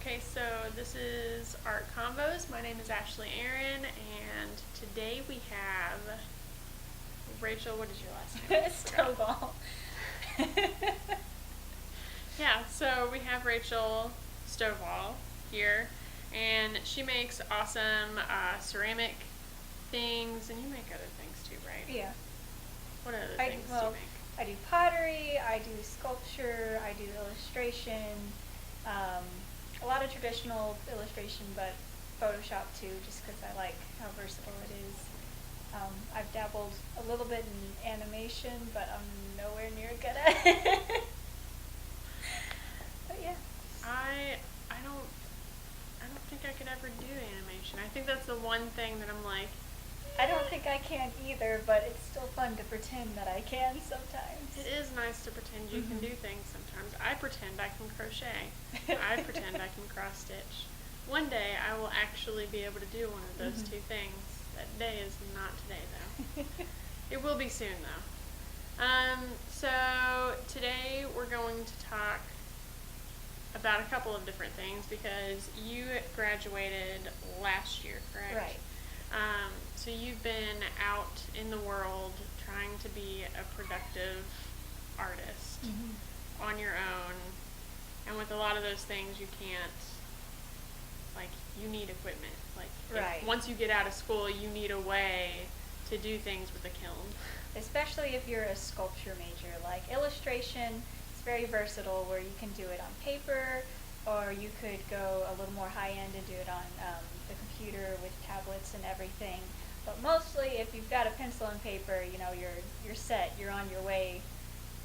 Okay, so this is ArtConvos. My name is Ashley Aaron, and today we have Rachel. What is your last name? Stovall. Yeah, so we have Rachel Stovall here, and she makes awesome ceramic things, and you make other things too, right? Yeah. What other I things do well, you make? I do pottery, I do sculpture, I do illustration, a lot of traditional illustration, but Photoshop too, just because I like how versatile it is. I've dabbled a little bit in animation, but I'm nowhere near good at it. But yeah. I don't think I could ever do animation. I think that's the one thing that I'm like, I don't think I can either, but it's still fun to pretend that I can sometimes. it is nice to pretend you can do things sometimes. I pretend I can crochet. I pretend I can cross stitch. One day I will actually be able to do one of those two things. That day is not today though. It will be soon though. So today we're going to talk about a couple of different things because you graduated last year, correct? Right. So you've been out in the world trying to be a productive artist on your own, and with a lot of those things you can't, like, you need equipment. Like, Right. once you get out of school, you need a way to do things with a kiln. Especially if you're a sculpture major. Like illustration, it's very versatile where you can do it on paper, or you could go a little more high end and do it on the computer with tablets and everything. But mostly, if you've got a pencil and paper, you're set. You're on your way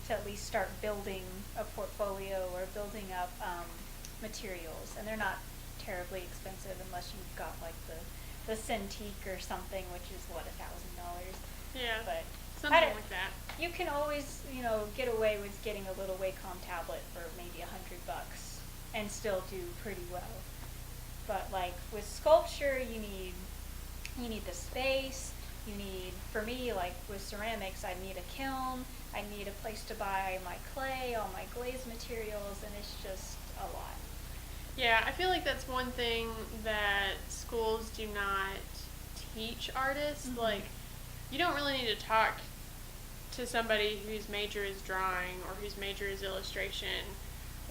to at least start building a portfolio or building up materials, and they're not terribly expensive unless you've got like the Cintiq or something, which is what, $1,000. Yeah, But something like that. you can always, get away with getting a little Wacom tablet for maybe $100 and still do pretty well. But like with sculpture, you need the space. You need, for me, like with ceramics, I need a kiln. I need a place to buy my clay, all my glaze materials, and it's just a lot. Yeah, I feel like that's one thing that schools do not teach artists. Like, you don't really need to talk to somebody whose major is drawing or whose major is illustration,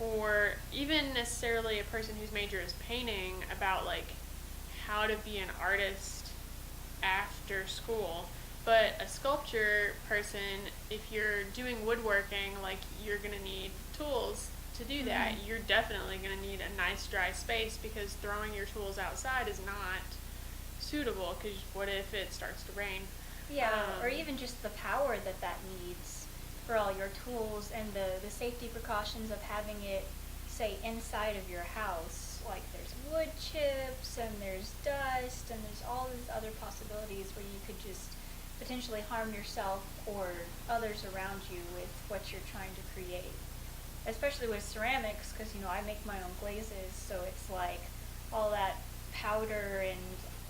or even necessarily a person whose major is painting, about like how to be an artist after school. But a sculpture person, if you're doing woodworking, like, you're going to need tools to do that. You're definitely going to need a nice dry space, because throwing your tools outside is not suitable, because what if it starts to rain? Yeah, or even just the power that needs for all your tools, and the safety precautions of having it, say, inside of your house. Like there's wood chips, and there's dust, and there's all these other possibilities where you could just potentially harm yourself or others around you with what you're trying to create. Especially with ceramics, because, I make my own glazes, so it's like all that powder and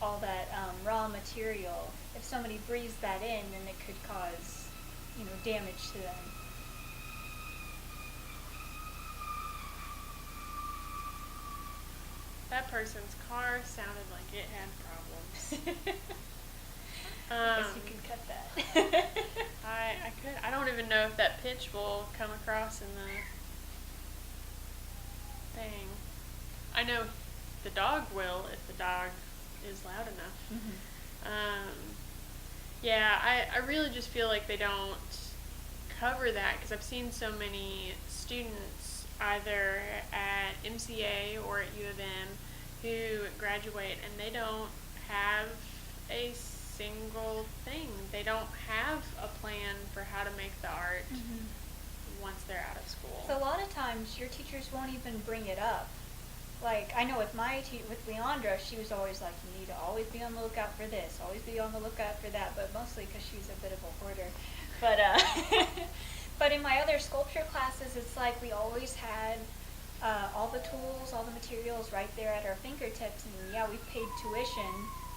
all that raw material. If somebody breathes that in, then it could cause, damage to them. That person's car sounded like it had problems. I guess you can cut that. I could. I don't even know if that pitch will come across in the thing. I know the dog will if the dog is loud enough. Yeah, I really just feel like they don't cover that, because I've seen so many students either at MCA or at U of M who graduate and they don't have a single thing. They don't have a plan for how to make the art once they're out of school. So a lot of times your teachers won't even bring it up. Like, I know with with Leandra, she was always like, you need to always be on the lookout for this, always be on the lookout for that, but mostly because she's a bit of a hoarder. But, but in my other sculpture classes, it's like we always had all the tools, all the materials right there at our fingertips. And yeah, we paid tuition,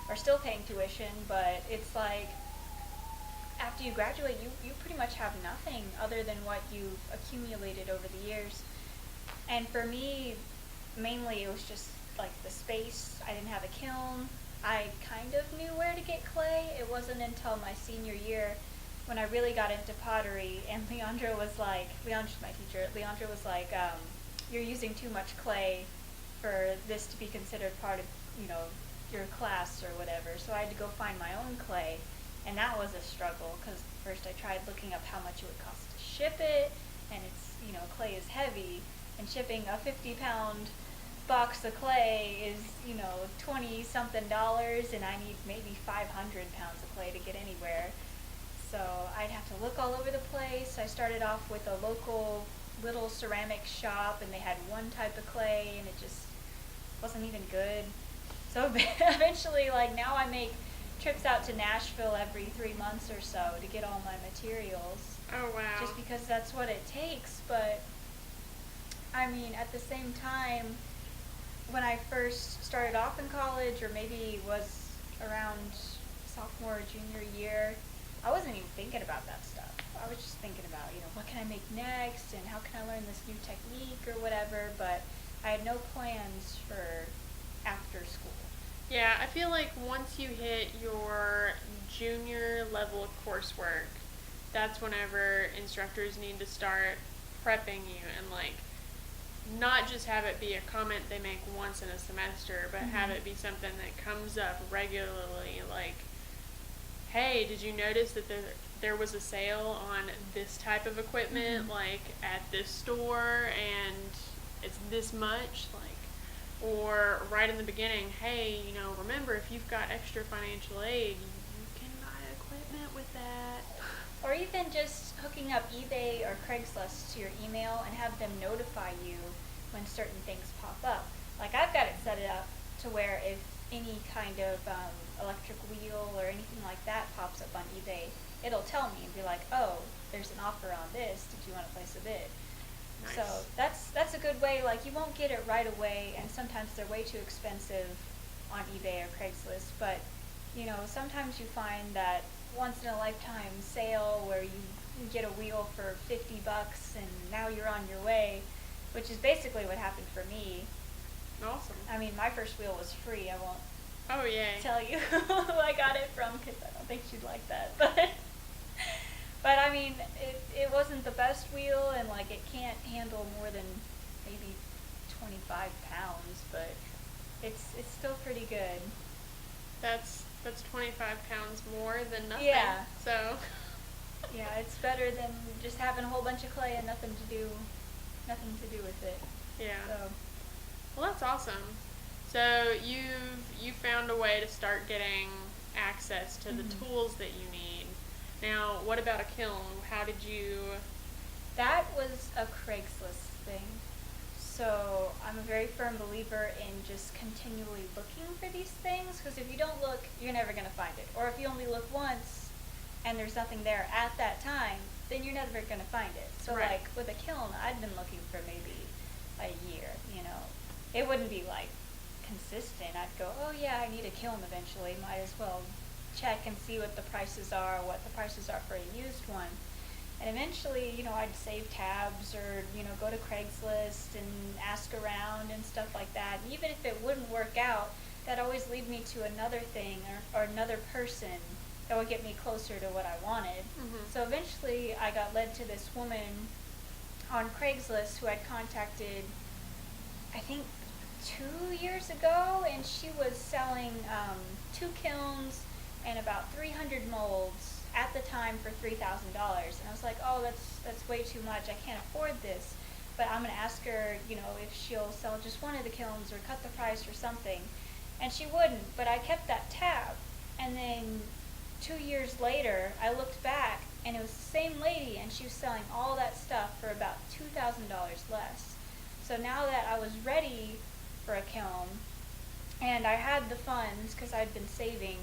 or still paying tuition, but it's like after you graduate, you pretty much have nothing other than what you've accumulated over the years. And for me, mainly it was just like the space. I didn't have a kiln. I kind of knew where to get clay. It wasn't until my senior year when I really got into pottery, and Leondra's my teacher, Leandra was like, you're using too much clay for this to be considered part of, your class or whatever. So I had to go find my own clay, and that was a struggle, because first I tried looking up how much it would cost to ship it, and it's, clay is heavy, and shipping a 50-pound box of clay is, $20-something, and I need maybe 500 pounds of clay to get anywhere. So I'd have to look all over the place. I started off with a local little ceramic shop, and they had one type of clay, and it just wasn't even good. So eventually, now I make trips out to Nashville every 3 months or so to get all my materials. Oh, wow. Just because that's what it takes. But, I mean, at the same time, when I first started off in college, or maybe was around sophomore or junior year, I wasn't even thinking about that stuff. I was just thinking about, what can I make next, and how can I learn this new technique or whatever, but I had no plans for after school. Yeah, I feel like once you hit your junior level coursework, that's whenever instructors need to start prepping you, and not just have it be a comment they make once in a semester, but have it be something that comes up regularly, hey, did you notice that there was a sale on this type of equipment, at this store, and it's this much, or right in the beginning, hey, remember, if you've got extra financial aid, you can buy equipment with that. Or even just hooking up eBay or Craigslist to your email and have them notify you when certain things pop up. I've got it set up to where if any kind of electric wheel or anything like that pops up on eBay, it'll tell me and be like, oh, there's an offer on this, did you want to place a bid? Nice. So that's a good way. You won't get it right away, and sometimes they're way too expensive on eBay or Craigslist, but sometimes you find that once in a lifetime sale where you get a wheel for $50 and now you're on your way, which is basically what happened for me. Awesome. I mean, my first wheel was free. I won't tell you who I got it from, because I don't think she'd like that. But I mean, it wasn't the best wheel, and it can't handle more than maybe 25 pounds, but it's still pretty good. That's 25 pounds more than nothing. Yeah. So. Yeah, it's better than just having a whole bunch of clay and nothing to do with it. Yeah. So. Well, that's awesome. So you found a way to start getting access to the tools that you need. Now, what about a kiln? How did you? That was a Craigslist thing. So I'm a very firm believer in just continually looking for these things, because if you don't look, you're never going to find it. Or if you only look once and there's nothing there at that time, then you're never going to find it. So Right. with a kiln, I'd been looking for maybe a year, It wouldn't be consistent. I'd go, oh yeah, I need a kiln eventually. Might as well check and see what the prices are for a used one. And eventually, I'd save tabs or, go to Craigslist and ask around and stuff like that. And even if it wouldn't work out, that'd always lead me to another thing or another person that would get me closer to what I wanted. Mhm. So eventually I got led to this woman on Craigslist who I'd contacted, I think, 2 years ago, and she was selling 2 kilns and about 300 molds at the time for $3,000. And I was like, oh, that's way too much. I can't afford this. But I'm going to ask her, if she'll sell just one of the kilns or cut the price or something. And she wouldn't, but I kept that tab. And then 2 years later, I looked back, and it was the same lady, and she was selling all that stuff for about $2,000 less. So now that I was ready for a kiln, and I had the funds, because I'd been saving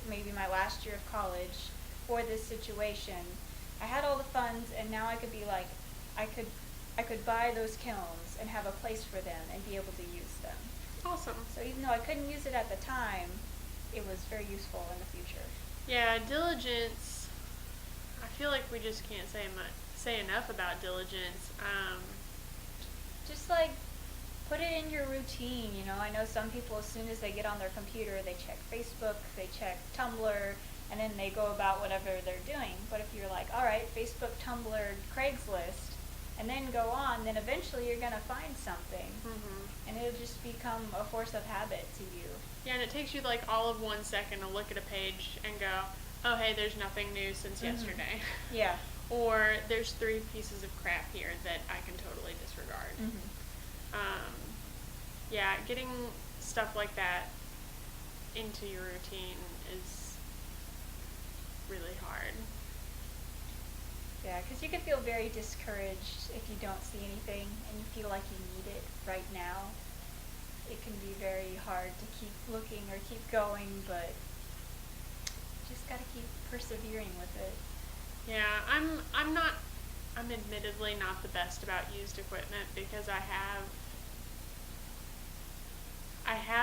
maybe my last year of college for this situation, I had all the funds, and now I could be I could buy those kilns and have a place for them and be able to use them. Awesome. So even though I couldn't use it at the time, it was very useful in the future. Yeah, diligence. I feel like we just can't say enough about diligence. Just put it in your routine. I know some people, as soon as they get on their computer, they check Facebook, they check Tumblr, and then they go about whatever they're doing. But if you're like, all right, Facebook, Tumblr, Craigslist, and then go on, then eventually you're going to find something. And it'll just become a force of habit to you. Yeah, and it takes you like all of 1 second to look at a page and go, oh, hey, there's nothing new since yesterday. Yeah. Or there's 3 pieces of crap here that I can totally disregard. Yeah, getting stuff like that into your routine is really hard. Yeah, because you can feel very discouraged if you don't see anything and you feel like you need it right now. It can be very hard to keep looking or keep going, but you just got to keep persevering with it. Yeah, I'm admittedly not the best about used equipment because I have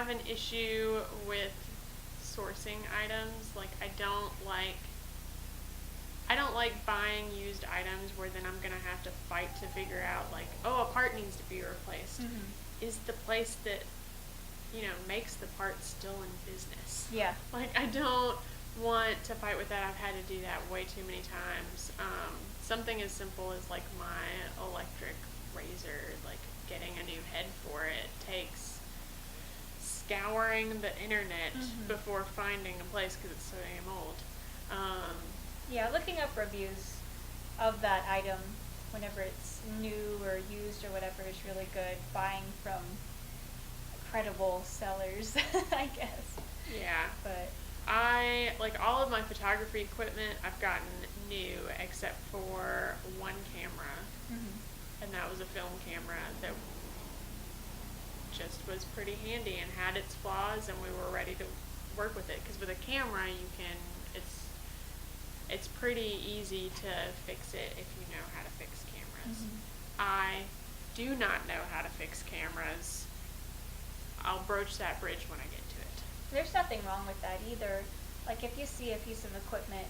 an issue with sourcing items. Like I don't like buying used items where then I'm gonna have to fight to figure out like, oh, a part needs to be replaced. Is the place that makes the part still in business? Yeah. Like I don't want to fight with that. I've had to do that way too many times. Something as simple as like my electric razor, like getting a new head for it takes scouring the internet before finding a place because it's so damn old. Yeah, looking up reviews of that item whenever it's new or used or whatever is really good. Buying from credible sellers, I guess. Yeah. But I, like all of my photography equipment, I've gotten new except for one camera. And that was a film camera that just was pretty handy and had its flaws, and we were ready to work with it. Because with a camera, it's pretty easy to fix it if you know how to fix cameras. I do not know how to fix cameras. I'll broach that bridge when I get to it. there's nothing wrong with that either. Like if you see a piece of equipment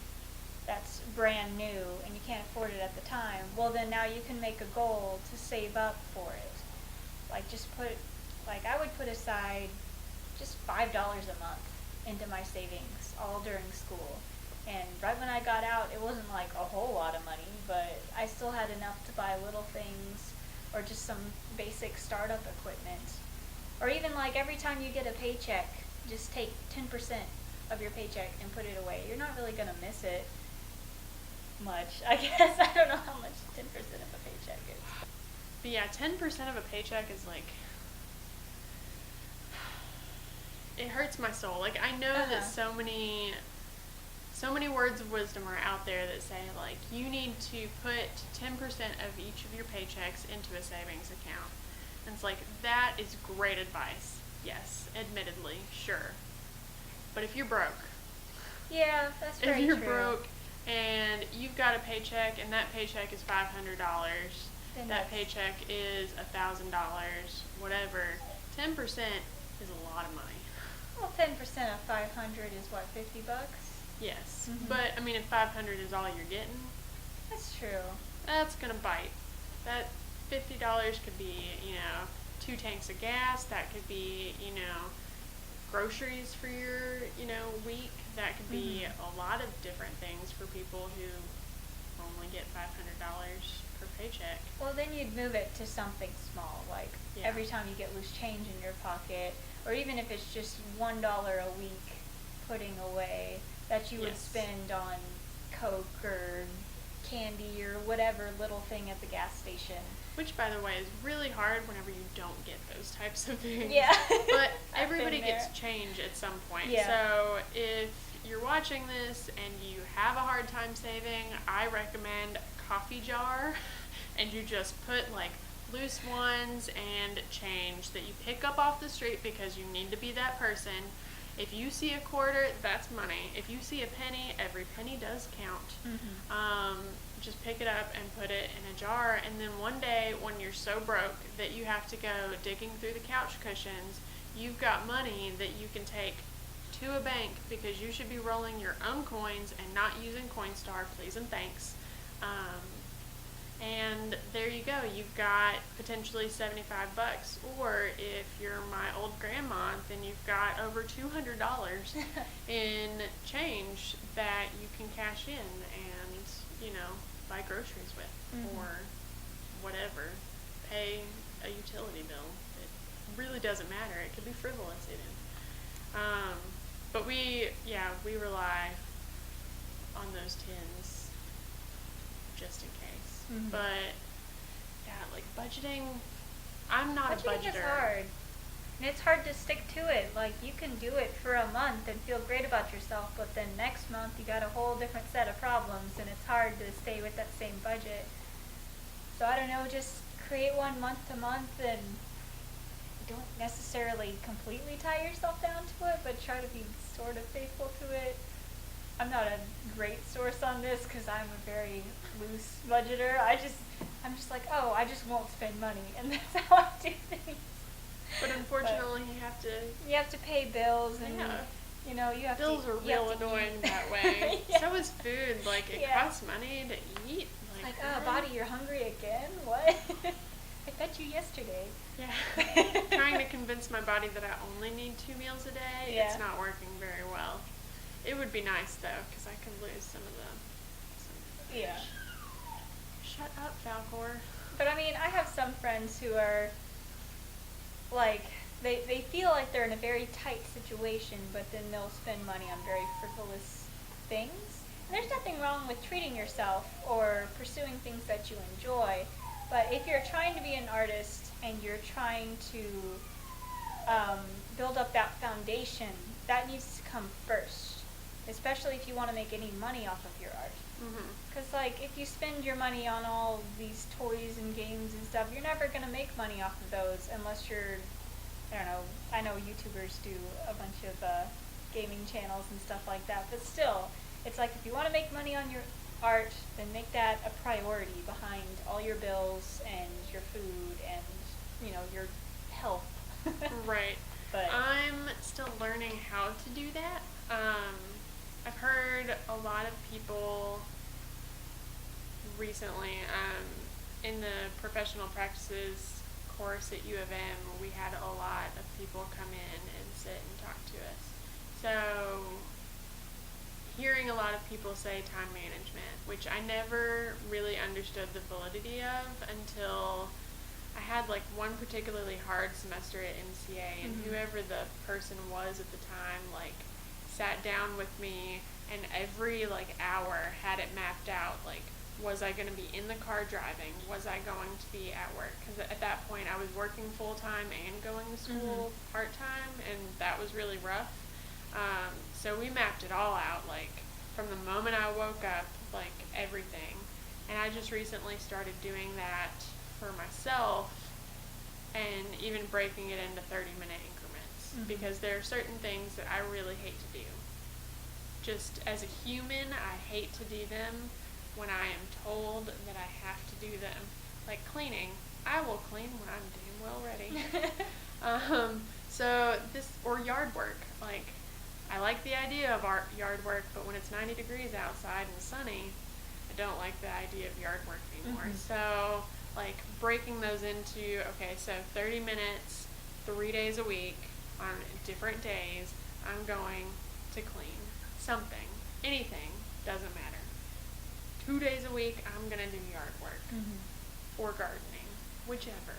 that's brand new and you can't afford it at the time, well then now you can make a goal to save up for it. I would put aside just $5 a month into my savings all during school. And right when I got out, it wasn't like a whole lot of money, but I still had enough to buy little things or just some basic startup equipment. Or even like every time you get a paycheck, just take 10% of your paycheck and put it away. You're not really going to miss it much, I guess. I don't know how much 10% of a paycheck is. But yeah, 10% of a paycheck is like, it hurts my soul. Like I know that so many words of wisdom are out there that say like you need to put 10% of each of your paychecks into a savings account. And it's like, that is great advice. Yes, admittedly, sure. But if you're broke, yeah, that's very true. If you're broke and you've got a paycheck and that paycheck is $500, that paycheck is $1,000, whatever, 10% is a lot of money. Well, 10% of 500 is what, $50? Yes, but I mean, if 500 is all you're getting, that's true. That's gonna bite. That $50 could be, 2 tanks of gas. That could be, groceries for your, week. That could be a lot of different things for people who only get $500 per paycheck. Well, then you'd move it to something small, like every time you get loose change in your pocket, or even if it's just $1 a week putting away that you would spend on Coke or candy or whatever little thing at the gas station. Which, by the way, is really hard whenever you don't get those types of things. Yeah. But everybody gets change at some point. Yeah. So if you're watching this and you have a hard time saving, I recommend a coffee jar, and you just put like loose ones and change that you pick up off the street because you need to be that person. If you see a quarter, that's money. If you see a penny, every penny does count. Just pick it up and put it in a jar, and then one day when you're so broke that you have to go digging through the couch cushions, you've got money that you can take to a bank because you should be rolling your own coins and not using Coinstar, please and thanks. And there you go. You've got potentially $75. Or if you're my old grandma, then you've got over $200 in change that you can cash in and, buy groceries with or whatever. Pay a utility bill. It really doesn't matter. It could be frivolous even. But we rely on those tins just in case. But yeah, like budgeting, I'm not a budgeter. Budgeting is hard. And it's hard to stick to it. Like, you can do it for a month and feel great about yourself, but then next month you got a whole different set of problems, and it's hard to stay with that same budget. So I don't know, just create one month to month, and don't necessarily completely tie yourself down to it, but try to be sort of faithful to it. I'm not a great source on this because I'm a very loose budgeter. I'm just like, oh, I just won't spend money, and that's how I do things. But unfortunately, you have to pay bills, and you have bills to. Bills are real annoying that way. Yeah. So is food. Like, it costs money to eat. It's like, oh, body, you're hungry again? What? I fed you yesterday. Yeah. Trying to convince my body that I only need 2 meals a day, it's not working very well. It would be nice, though, because I could lose some of the Yeah. Shut up, Falcor. But, I mean, I have some friends who are, like, they feel like they're in a very tight situation, but then they'll spend money on very frivolous things. And there's nothing wrong with treating yourself or pursuing things that you enjoy, but if you're trying to be an artist and you're trying to build up that foundation, that needs to come first, especially if you want to make any money off of your art. Because, like, if you spend your money on all these toys and games and stuff, you're never going to make money off of those unless you're, I don't know, I know YouTubers do a bunch of gaming channels and stuff like that, but still, it's like if you want to make money on your art, then make that a priority behind all your bills and your food and, your health. Right. But I'm still learning how to do that. I've heard a lot of people recently, in the professional practices course at U of M, we had a lot of people come in and sit and talk to us. So, hearing a lot of people say time management, which I never really understood the validity of until I had like one particularly hard semester at MCA, and whoever the person was at the time, like, sat down with me and every like hour had it mapped out, like, was I going to be in the car driving? Was I going to be at work? Because at that point I was working full-time and going to school part-time, and that was really rough. So we mapped it all out, like, from the moment I woke up, like, everything. And I just recently started doing that for myself, and even breaking it into 30-minute increments, because there are certain things that I really hate to do. Just as a human, I hate to do them when I am told that I have to do them. Like cleaning, I will clean when I'm damn well ready. Or yard work. Like, I like the idea of yard work, but when it's 90 degrees outside and sunny, I don't like the idea of yard work anymore. So, like, breaking those into, okay, so 30 minutes, 3 days a week, on different days, I'm going to clean something, anything, doesn't matter. 2 days a week, I'm going to do yard work or gardening, whichever.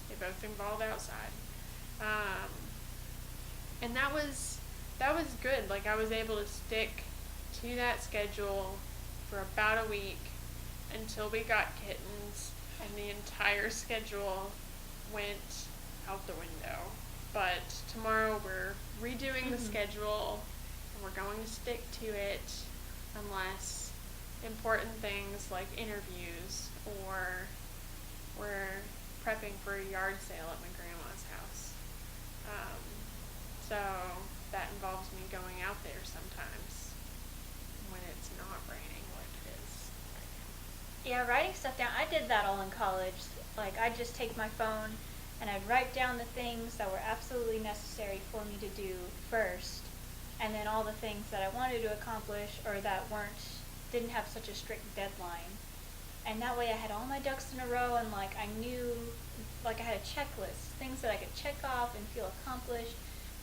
They both involve outside. And that was good. Like, I was able to stick to that schedule for about a week until we got kittens, and the entire schedule went out the window. But tomorrow we're redoing the schedule, and we're going to stick to it unless important things like interviews, or we're prepping for a yard sale at my grandma's house. So that involves me going out there sometimes when it's not raining like it is right now. yeah, writing stuff down, I did that all in college. Like, I'd just take my phone and I'd write down the things that were absolutely necessary for me to do first, and then all the things that I wanted to accomplish or that didn't have such a strict deadline. And that way I had all my ducks in a row, and like I knew, like I had a checklist, things that I could check off and feel accomplished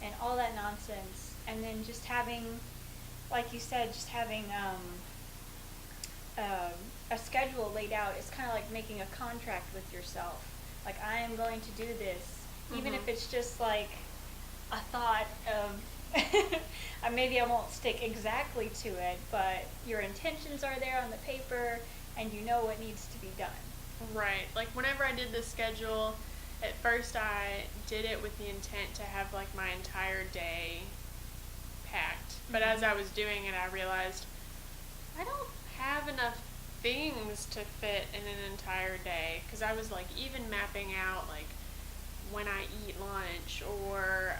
and all that nonsense. And then just having, like you said, just having a schedule laid out. It's kind of like making a contract with yourself. Like, I am going to do this, even if it's just like a thought of maybe I won't stick exactly to it, but your intentions are there on the paper and you know what needs to be done. Right. Like, whenever I did this schedule, at first I did it with the intent to have, like, my entire day packed. But as I was doing it, I realized I don't have enough things to fit in an entire day. Because I was, like, even mapping out, like, when I eat lunch, or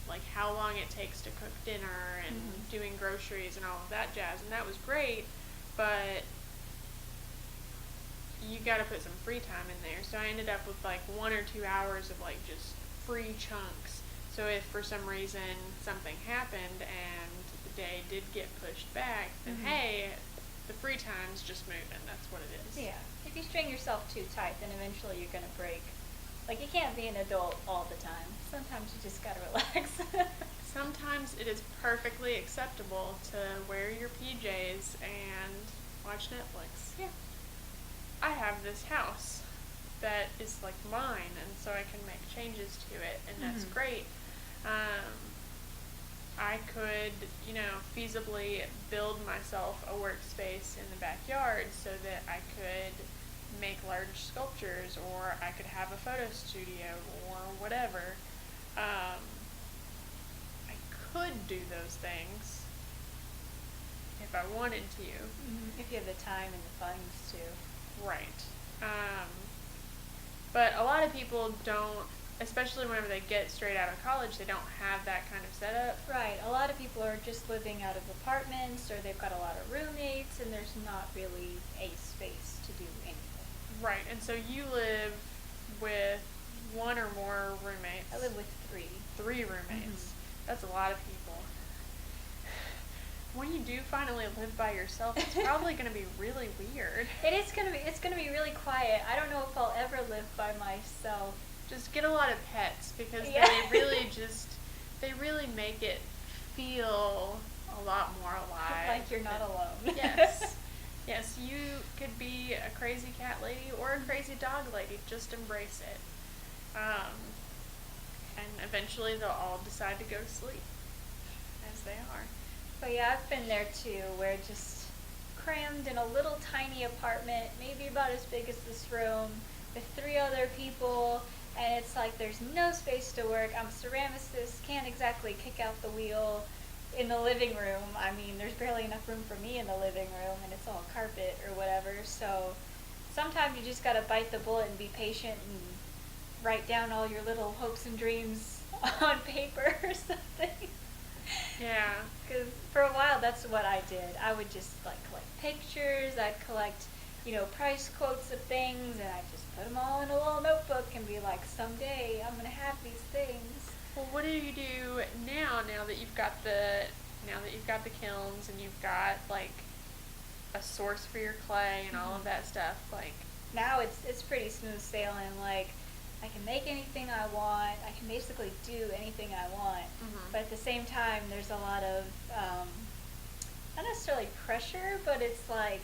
like how long it takes to cook dinner, and doing groceries and all of that jazz, and that was great, but you gotta put some free time in there. So I ended up with like 1 or 2 hours of like just free chunks. So if for some reason something happened and the day did get pushed back, then hey, the free time's just moving. That's what it is. Yeah. If you string yourself too tight, then eventually you're gonna break. Like, you can't be an adult all the time. Sometimes you just gotta relax. Sometimes it is perfectly acceptable to wear your PJs and watch Netflix. Yeah. I have this house that is like mine, and so I can make changes to it, and that's great. I could, feasibly build myself a workspace in the backyard so that I could make large sculptures, or I could have a photo studio, or whatever. I could do those things if I wanted to. If you have the time and the funds to. Right. But a lot of people don't, especially whenever they get straight out of college, they don't have that kind of setup. Right. A lot of people are just living out of apartments, or they've got a lot of roommates, and there's not really a space to do anything. Right, and so you live with one or more roommates. I live with 3. 3 roommates. That's a lot of people. When you do finally live by yourself, it's probably going to be really weird. It's gonna be really quiet. I don't know if I'll ever live by myself. Just get a lot of pets, because they really make it feel a lot more alive. Like you're not alone. Yes. Yes, you could be a crazy cat lady or a crazy dog lady. Just embrace it. And eventually they'll all decide to go to sleep, as they are. But yeah, I've been there too, where just crammed in a little tiny apartment, maybe about as big as this room, with 3 other people, and it's like there's no space to work. I'm a ceramicist, can't exactly kick out the wheel. In the living room, I mean, there's barely enough room for me in the living room, and it's all carpet or whatever. So sometimes you just gotta bite the bullet and be patient and write down all your little hopes and dreams on paper or something. Yeah. Because for a while, that's what I did. I would just like collect pictures. I'd collect, price quotes of things, and I'd just put them all in a little notebook and be like, someday I'm gonna have these things. Well, what do you do now that you've got the kilns, and you've got like a source for your clay and all of that stuff? Like, now it's pretty smooth sailing. Like, I can make anything I want. I can basically do anything I want. But at the same time, there's a lot of not necessarily pressure, but it's like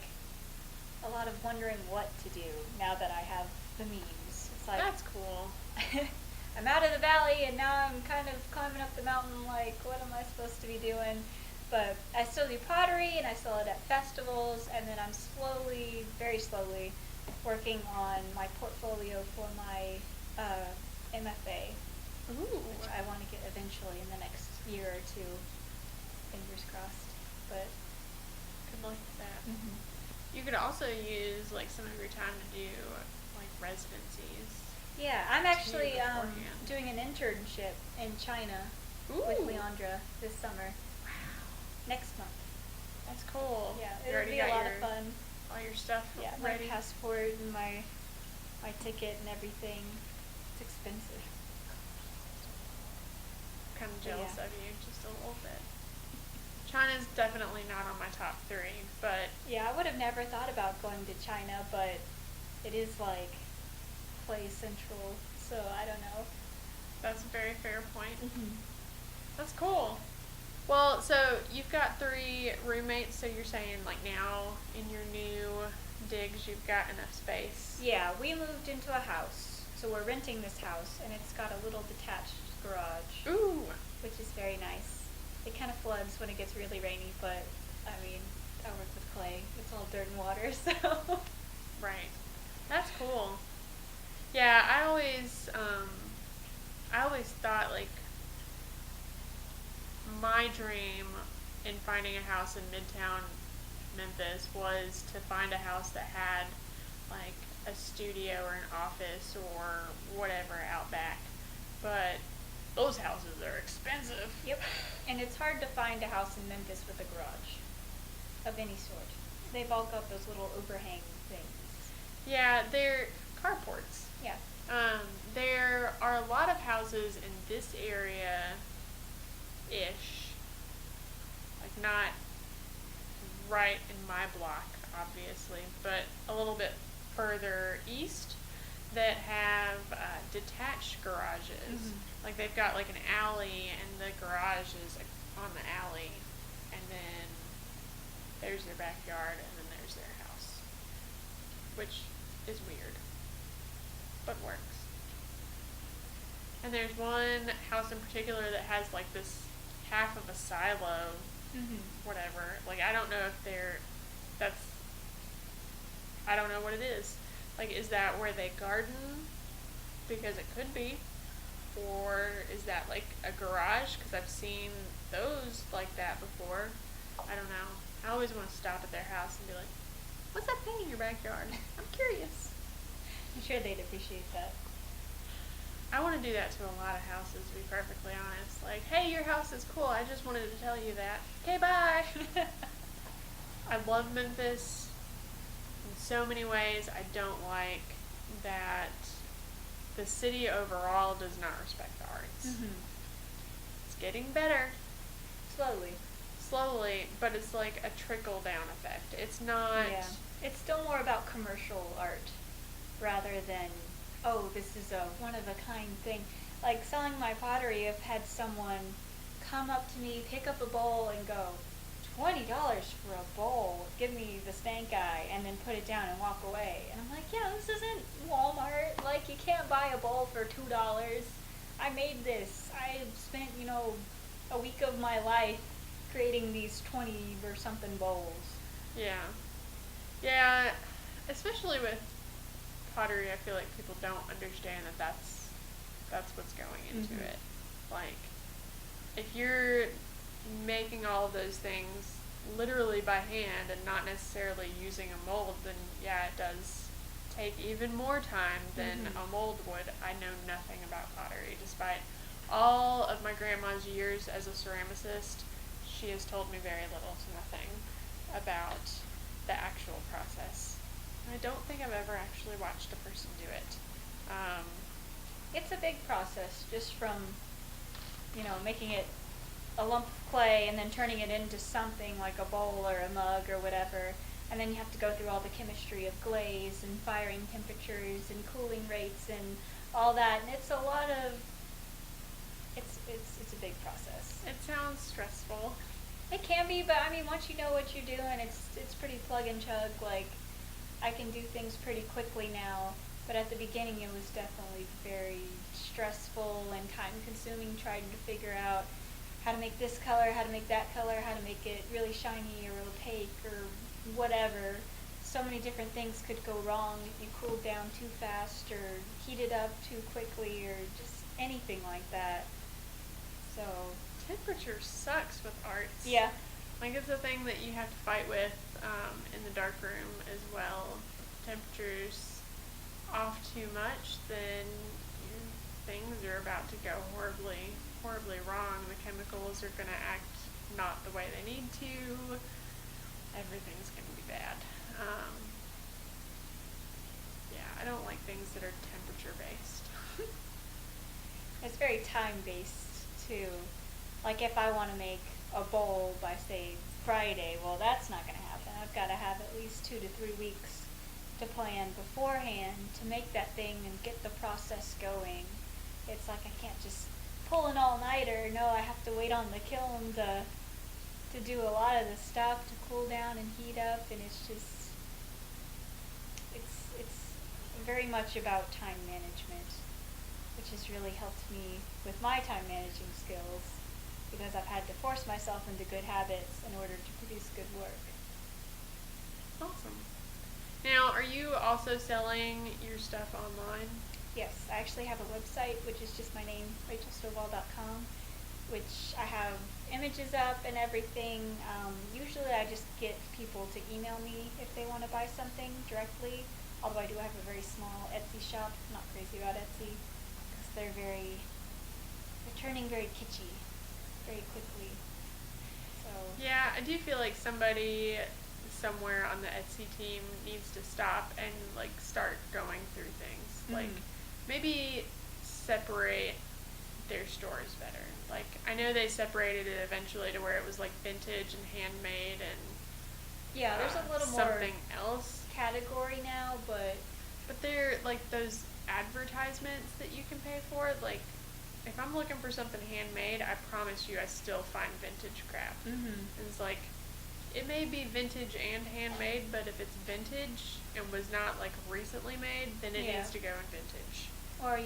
a lot of wondering what to do now that I have the means. It's like, that's cool. I'm out of the valley, and now I'm kind of climbing up the mountain, like, what am I supposed to be doing? But I still do pottery, and I sell it at festivals, and then I'm slowly, very slowly, working on my portfolio for my MFA, which I want to get eventually in the next year or 2. Fingers crossed. But Good luck with that. You could also use like some of your time to do like residencies. yeah, I'm actually beforehand. doing an internship in China with Leandra this summer. Wow, Next month. that's cool. Yeah, You it'll already be a got lot of fun. all your stuff Yeah, ready. my passport and my ticket and everything. It's expensive. Kind of But jealous yeah. of you, just a little bit. China's definitely not on my top 3, but Yeah, I would have never thought about going to China, but it is like play central, so I don't know. that's a very fair point. Mm-hmm. That's cool. Well, so you've got 3 roommates, so you're saying like now in your new digs you've got enough space. Yeah, we moved into a house, so we're renting this house, and it's got a little detached garage, Ooh. which is very nice. It kind of floods when it gets really rainy, but I mean, I work with clay. It's all dirt and water, so. Right. That's cool. Yeah, I always thought like my dream in finding a house in Midtown Memphis was to find a house that had like a studio or an office or whatever out back. But those houses are expensive. Yep. And it's hard to find a house in Memphis with a garage of any sort. They've all got those little overhang things. Yeah, they're carports. Yeah. There are a lot of houses in this area ish. Like not right in my block, obviously, but a little bit further east that have detached garages. Mhm. Like they've got like an alley and the garage is like on the alley, and then there's their backyard and then there's their house, which is weird, but works. And there's one house in particular that has like this half of a silo, Mhm. whatever. Like I don't know if I don't know what it is. Like, is that where they garden? Because it could be. Or is that like a garage? Because I've seen those like that before. I don't know. I always want to stop at their house and be like, what's that thing in your backyard? I'm curious. I'm sure they'd appreciate that. I want to do that to a lot of houses, to be perfectly honest. Like, hey, your house is cool. I just wanted to tell you that. Okay, bye. I love Memphis in so many ways. I don't like that the city overall does not respect the arts. Mhm. It's getting better Slowly. but it's like a trickle down effect. It's not. Yeah. It's still more about commercial art rather than, oh, this is a one-of-a-kind thing. Like selling my pottery, I've had someone come up to me, pick up a bowl, and go, $20 for a bowl, give me the stank eye, and then put it down and walk away. And I'm like, yeah, this isn't Walmart. Like, you can't buy a bowl for $2. I made this. I spent, a week of my life creating these 20 or something bowls. Yeah, especially with pottery, I feel like people don't understand that that's what's going into Mhm. it. Like, if you're making all of those things literally by hand and not necessarily using a mold, then yeah, it does take even more time than Mhm. a mold would. I know nothing about pottery, despite all of my grandma's years as a ceramicist. She has told me very little to nothing about the actual process. I don't think I've ever actually watched a person do it. It's a big process, just from, making it a lump of clay and then turning it into something like a bowl or a mug or whatever. And then you have to go through all the chemistry of glaze and firing temperatures and cooling rates and all that. And it's a lot of, it's a big process. It sounds stressful. It can be, but I mean, once you know what you're doing, it's pretty plug and chug. Like, I can do things pretty quickly now, but at the beginning it was definitely very stressful and time consuming trying to figure out how to make this color, how to make that color, how to make it really shiny or opaque or whatever. So many different things could go wrong if you cooled down too fast or heated up too quickly or just anything like that. So, Temperature sucks with arts. yeah. Like, it's a thing that you have to fight with in the dark room as well. Temperature's off too much, then things are about to go horribly, horribly wrong. The chemicals are going to act not the way they need to. Everything's going to be bad. Yeah, I don't like things that are temperature-based. It's very time-based, too. Like, if I want to make a bowl by, say, Friday. Well, that's not going to happen. I've got to have at least 2 to 3 weeks to plan beforehand to make that thing and get the process going. It's like I can't just pull an all-nighter. No, I have to wait on the kiln to do a lot of the stuff to cool down and heat up, and it's just it's very much about time management, which has really helped me with my time managing skills, because I've had to force myself into good habits in order to produce good work. Awesome. Now, are you also selling your stuff online? Yes, I actually have a website, which is just my name, rachelstovall.com, which I have images up and everything. Usually I just get people to email me if they want to buy something directly, although I do have a very small Etsy shop. I'm not crazy about Etsy, because they're turning very kitschy very quickly. So Yeah, I do feel like somebody somewhere on the Etsy team needs to stop and like start going through things. Like maybe separate their stores better. Like I know they separated it eventually to where it was like vintage and handmade and yeah, there's a little more something else. category now, but they're like those advertisements that you can pay for. Like if I'm looking for something handmade, I promise you I still find vintage crap. And it's like it may be vintage and handmade, but if it's vintage and was not like recently made, then it needs to go in vintage. or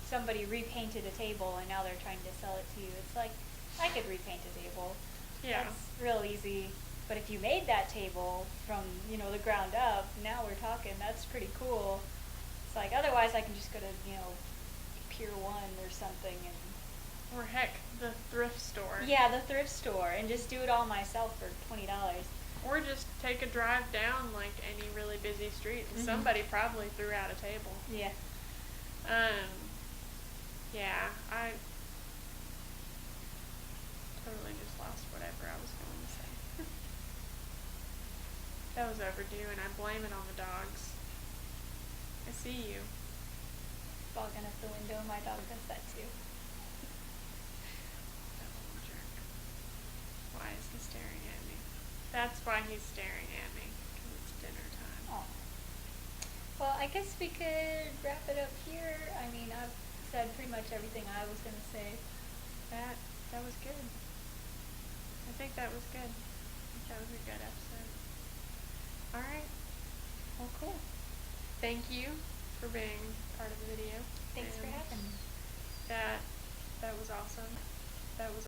somebody repainted a table and now they're trying to sell it to you. It's like, I could repaint a table. Yeah. That's real easy. But if you made that table from, the ground up, now we're talking, that's pretty cool. It's like, otherwise I can just go to, Pier 1 or something and... Or heck, the thrift store. Yeah, the thrift store, and just do it all myself for $20. Or just take a drive down like any really busy street and somebody probably threw out a table. Yeah. Yeah, I totally just lost whatever I was going to say. That was overdue, and I blame it on the dogs. I see you. Bogging up the window, my dog does that too. That little jerk. Why is he staring at me? That's why he's staring at me, because it's dinner time. Oh. Well, I guess we could wrap it up here. I mean, I've said pretty much everything I was going to say. That was good. I think that was good. I think that was a good episode. Alright. Well, cool. Thank you for being part of the video. Thanks for having me. That was awesome. That was